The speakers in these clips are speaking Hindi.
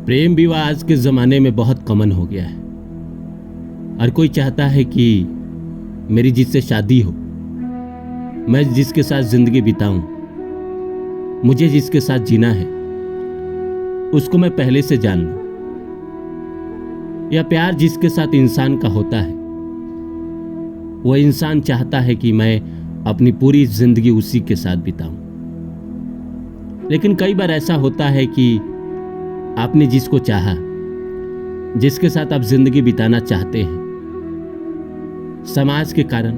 प्रेम विवाह आज के ज़माने में बहुत कॉमन हो गया है। हर कोई चाहता है कि मेरी जिससे शादी हो, मैं जिसके साथ ज़िंदगी बिताऊं, मुझे जिसके साथ जीना है उसको मैं पहले से जान लूं। यह प्यार जिसके साथ इंसान का होता है, वह इंसान चाहता है कि मैं अपनी पूरी ज़िंदगी उसी के साथ बिताऊं। लेकिन कई बार ऐसा होता है कि आपने जिसको चाहा, जिसके साथ आप जिंदगी बिताना चाहते हैं, समाज के कारण,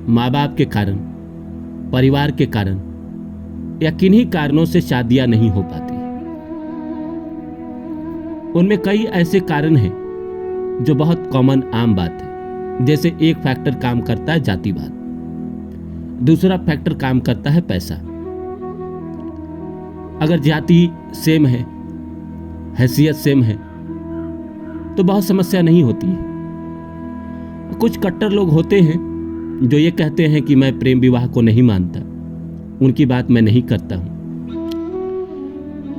माँ बाप के कारण, परिवार के कारण या किन्हीं कारणों से शादियां नहीं हो पाती। उनमें कई ऐसे कारण हैं जो बहुत कॉमन आम बात है। जैसे एक फैक्टर काम करता है जातिवाद, दूसरा फैक्टर काम करता है पैसा। अगर जाति सेम है, हैसियत सेम है, तो बहुत समस्या नहीं होती है। कुछ कट्टर लोग होते हैं जो ये कहते हैं कि मैं प्रेम विवाह को नहीं मानता, उनकी बात मैं नहीं करता हूं।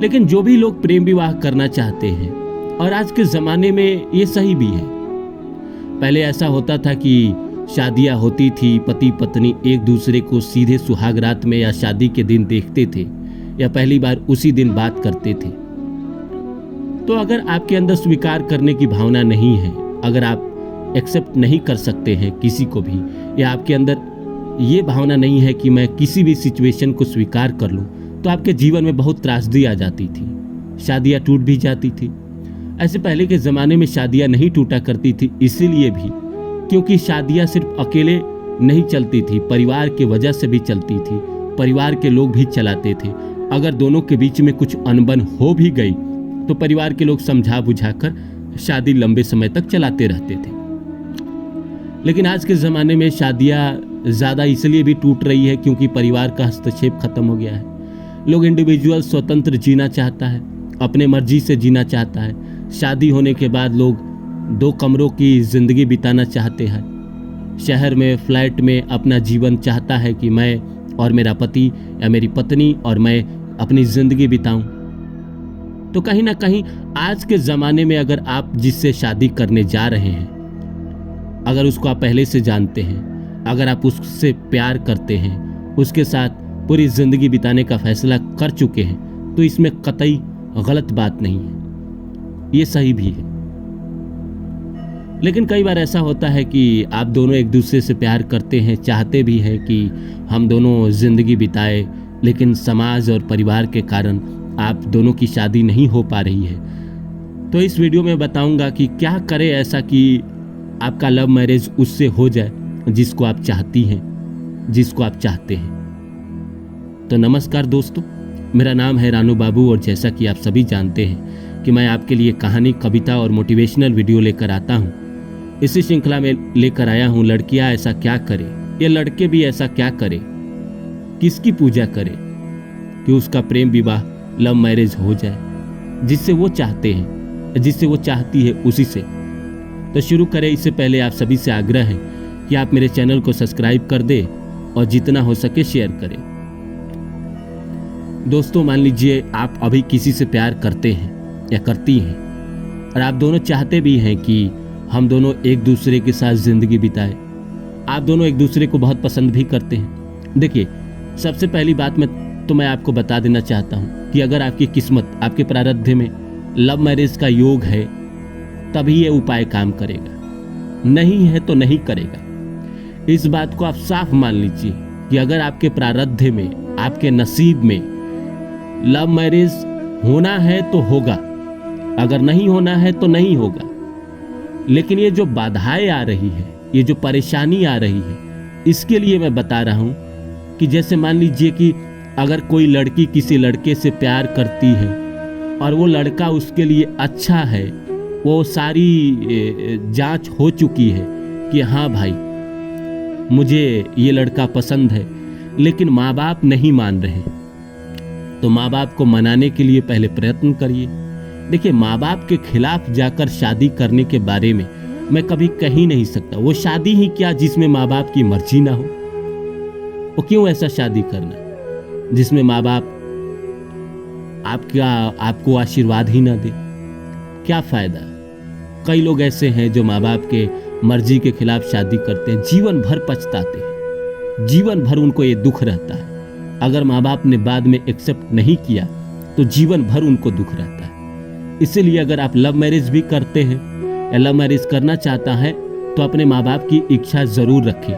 लेकिन जो भी लोग प्रेम विवाह करना चाहते हैं, और आज के जमाने में ये सही भी है। पहले ऐसा होता था कि शादियां होती थी, पति पत्नी एक दूसरे को सीधे सुहागरात में या शादी के दिन देखते थे या पहली बार उसी दिन बात करते थे। तो अगर आपके अंदर स्वीकार करने की भावना नहीं है, अगर आप एक्सेप्ट नहीं कर सकते हैं किसी को भी, या आपके अंदर ये भावना नहीं है कि मैं किसी भी सिचुएशन को स्वीकार कर लूं, तो आपके जीवन में बहुत त्रासदी आ जाती थी, शादियां टूट भी जाती थी। ऐसे पहले के ज़माने में शादियां नहीं टूटा करती थी, इसीलिए भी क्योंकि शादियां सिर्फ अकेले नहीं चलती थी, परिवार की वजह से भी चलती थी, परिवार के लोग भी चलाते थे। अगर दोनों के बीच में कुछ अनबन हो भी गई तो परिवार के लोग समझा बुझाकर शादी लंबे समय तक चलाते रहते थे। लेकिन आज के ज़माने में शादियां ज़्यादा इसलिए भी टूट रही है क्योंकि परिवार का हस्तक्षेप खत्म हो गया है। लोग इंडिविजुअल स्वतंत्र जीना चाहता है, अपने मर्जी से जीना चाहता है। शादी होने के बाद लोग 2 कमरों की ज़िंदगी बिताना चाहते हैं। शहर में फ्लैट में अपना जीवन चाहता है कि मैं और मेरा पति या मेरी पत्नी और मैं अपनी ज़िंदगी बिताऊं। तो कहीं ना कहीं आज के ज़माने में अगर आप जिससे शादी करने जा रहे हैं, अगर उसको आप पहले से जानते हैं, अगर आप उससे प्यार करते हैं, उसके साथ पूरी ज़िंदगी बिताने का फैसला कर चुके हैं, तो इसमें कतई गलत बात नहीं है, ये सही भी है। लेकिन कई बार ऐसा होता है कि आप दोनों एक दूसरे से प्यार करते हैं, चाहते भी हैं कि हम दोनों ज़िंदगी बिताए, लेकिन समाज और परिवार के कारण आप दोनों की शादी नहीं हो पा रही है। तो इस वीडियो में बताऊंगा कि क्या करें ऐसा कि आपका लव मैरिज उससे हो जाए जिसको आप चाहती हैं, जिसको आप चाहते हैं। तो नमस्कार दोस्तों, मेरा नाम है रानू बाबू और जैसा कि आप सभी जानते हैं कि मैं आपके लिए कहानी, कविता और मोटिवेशनल वीडियो लेकर आता हूं। इसी श्रृंखला में लेकर आया हूं लड़कियां ऐसा क्या करें या लड़के भी ऐसा क्या करें, किसकी पूजा करें कि उसका प्रेम विवाह, लव मैरिज हो जाए जिससे वो चाहते हैं, जिससे वो चाहती है उसी से। तो शुरू करें। इससे पहले आप सभी से आग्रह है कि आप मेरे चैनल को सब्सक्राइब कर दें और जितना हो सके शेयर करें। दोस्तों, मान लीजिए आप अभी किसी से प्यार करते हैं या करती हैं और आप दोनों चाहते भी हैं कि हम दोनों एक दूसरे के साथ जिंदगी बिताएं। आप दोनों एक दूसरे को बहुत पसंद भी करते हैं। देखिए, सबसे पहली बात मैं आपको बता देना चाहता हूं कि अगर आपकी किस्मत, आपके प्रारब्ध में लव मैरिज का योग है, तभी ये उपाय काम करेगा, नहीं है तो नहीं करेगा। इस बात को आप साफ मान लीजिए कि अगर आपके प्रारब्ध में, आपके नसीब में लव मैरिज होना है तो होगा, अगर नहीं होना है तो नहीं होगा। लेकिन ये जो बाधाएं आ रही है, ये जो परेशानी आ रही है, इसके लिए मैं बता रहा हूं कि जैसे मान लीजिए कि अगर कोई लड़की किसी लड़के से प्यार करती है और वो लड़का उसके लिए अच्छा है, वो सारी जांच हो चुकी है कि हाँ भाई मुझे ये लड़का पसंद है, लेकिन माँ बाप नहीं मान रहे, तो माँ बाप को मनाने के लिए पहले प्रयत्न करिए। देखिए, माँ बाप के खिलाफ जाकर शादी करने के बारे में मैं कभी कह ही नहीं सकता। वो शादी ही क्या जिसमें माँ बाप की मर्जी ना हो। वो क्यों ऐसा शादी करना जिसमें माँ बाप आपको आशीर्वाद ही ना दे। क्या फ़ायदा। कई लोग ऐसे हैं जो माँ बाप के मर्जी के खिलाफ शादी करते हैं, जीवन भर पछताते हैं, जीवन भर उनको ये दुख रहता है। अगर माँ बाप ने बाद में एक्सेप्ट नहीं किया तो जीवन भर उनको दुख रहता है। इसीलिए अगर आप लव मैरिज भी करते हैं या लव मैरिज करना चाहता है तो अपने माँ बाप की इच्छा ज़रूर रखें।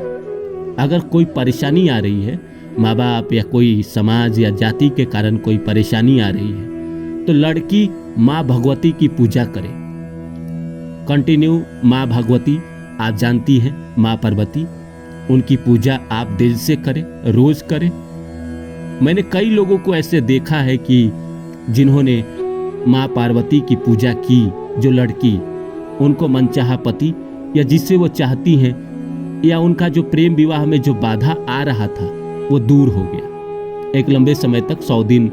अगर कोई परेशानी आ रही है, माँ बाप या कोई समाज या जाति के कारण कोई परेशानी आ रही है, तो लड़की माँ भगवती की पूजा करे। कंटिन्यू माँ भगवती, आप जानती हैं माँ पार्वती, उनकी पूजा आप दिल से करें, रोज करें। मैंने कई लोगों को ऐसे देखा है कि जिन्होंने माँ पार्वती की पूजा की, जो लड़की उनको मनचाहा पति या जिससे वो चाहती हैं या उनका जो प्रेम विवाह में जो बाधा आ रहा था वो दूर हो गया। एक लंबे समय तक 100 दिन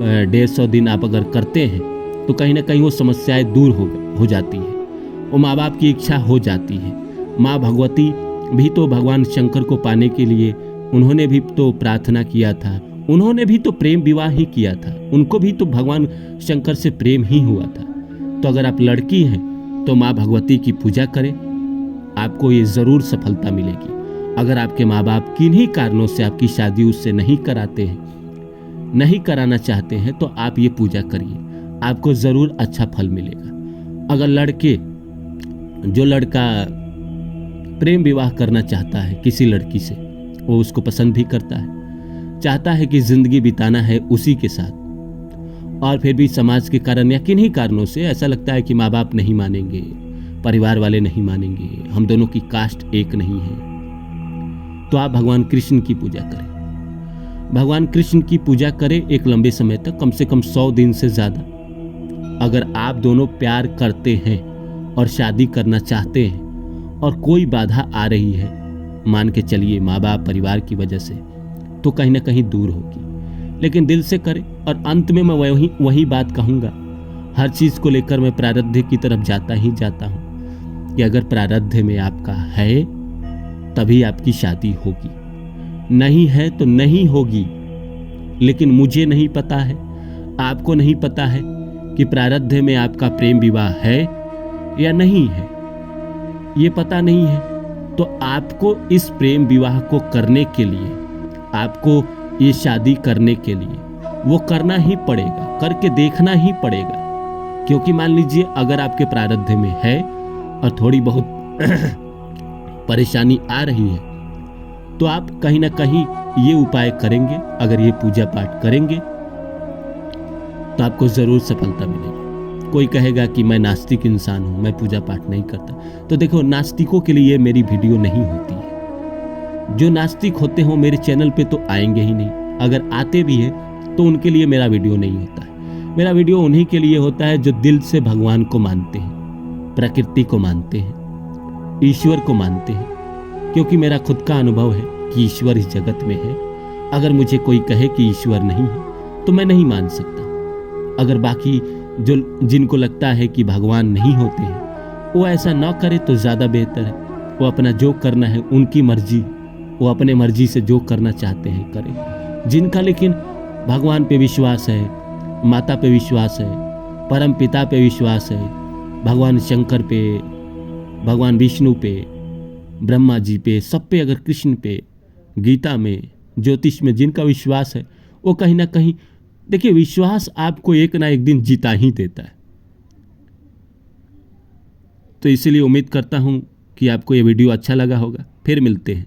150 दिन आप अगर करते हैं तो कहीं ना कहीं वो समस्याएं दूर हो जाती है, वो माँ बाप की इच्छा हो जाती है। माँ भगवती भी तो भगवान शंकर को पाने के लिए उन्होंने भी तो प्रार्थना किया था, उन्होंने भी तो प्रेम विवाह ही किया था, उनको भी तो भगवान शंकर से प्रेम ही हुआ था। तो अगर आप लड़की हैं तो माँ भगवती की पूजा करें, आपको ये ज़रूर सफलता मिलेगी। अगर आपके माँ बाप किन्हीं कारणों से आपकी शादी उससे नहीं कराते हैं, नहीं कराना चाहते हैं, तो आप ये पूजा करिए, आपको ज़रूर अच्छा फल मिलेगा। अगर जो लड़का प्रेम विवाह करना चाहता है किसी लड़की से, वो उसको पसंद भी करता है, चाहता है कि ज़िंदगी बिताना है उसी के साथ, और फिर भी समाज के कारण या किन्हीं कारणों से ऐसा लगता है कि माँ बाप नहीं मानेंगे, परिवार वाले नहीं मानेंगे, हम दोनों की कास्ट एक नहीं है, तो आप भगवान कृष्ण की पूजा करें। भगवान कृष्ण की पूजा करें एक लंबे समय तक, कम से कम 100 दिन से ज़्यादा। अगर आप दोनों प्यार करते हैं और शादी करना चाहते हैं और कोई बाधा आ रही है, मान के चलिए माँ बाप परिवार की वजह से, तो कहीं ना कहीं दूर होगी, लेकिन दिल से करें। और अंत में मैं वही बात कहूँगा, हर चीज़ को लेकर मैं प्रारब्ध की तरफ जाता ही जाता हूँ कि अगर प्रारब्ध में आपका है तभी आपकी शादी होगी, नहीं है तो नहीं होगी। लेकिन मुझे नहीं पता है, आपको नहीं पता है कि प्रारब्ध में आपका प्रेम विवाह है या नहीं है, ये पता नहीं है। तो आपको इस प्रेम विवाह को करने के लिए, आपको ये शादी करने के लिए वो करना ही पड़ेगा, करके देखना ही पड़ेगा। क्योंकि मान लीजिए अगर आपके प्रारब्ध में है और थोड़ी बहुत परेशानी आ रही है, तो आप कहीं ना कहीं ये उपाय करेंगे, अगर ये पूजा पाठ करेंगे तो आपको ज़रूर सफलता मिलेगी। कोई कहेगा कि मैं नास्तिक इंसान हूँ, मैं पूजा पाठ नहीं करता, तो देखो नास्तिकों के लिए मेरी वीडियो नहीं होती है। जो नास्तिक होते हो मेरे चैनल पे तो आएंगे ही नहीं, अगर आते भी हैं तो उनके लिए मेरा वीडियो नहीं होता है। मेरा वीडियो उन्हीं के लिए होता है जो दिल से भगवान को मानते हैं, प्रकृति को मानते हैं, ईश्वर को मानते हैं। क्योंकि मेरा खुद का अनुभव है कि ईश्वर इस जगत में है। अगर मुझे कोई कहे कि ईश्वर नहीं है तो मैं नहीं मान सकता। अगर बाकी जिनको लगता है कि भगवान नहीं होते हैं वो ऐसा ना करे तो ज़्यादा बेहतर है। वो अपना जो करना है उनकी मर्जी, वो अपने मर्जी से जो करना चाहते हैं करें। जिनका लेकिन भगवान पे विश्वास है, माता पे विश्वास है, परम पिता पे विश्वास है, भगवान शंकर पे, भगवान विष्णु पे, ब्रह्मा जी पे, सब पे, अगर कृष्ण पे, गीता में, ज्योतिष में जिनका विश्वास है, वो कहीं ना कहीं, देखिए विश्वास आपको एक ना एक दिन जीता ही देता है। तो इसीलिए उम्मीद करता हूँ कि आपको ये वीडियो अच्छा लगा होगा। फिर मिलते हैं।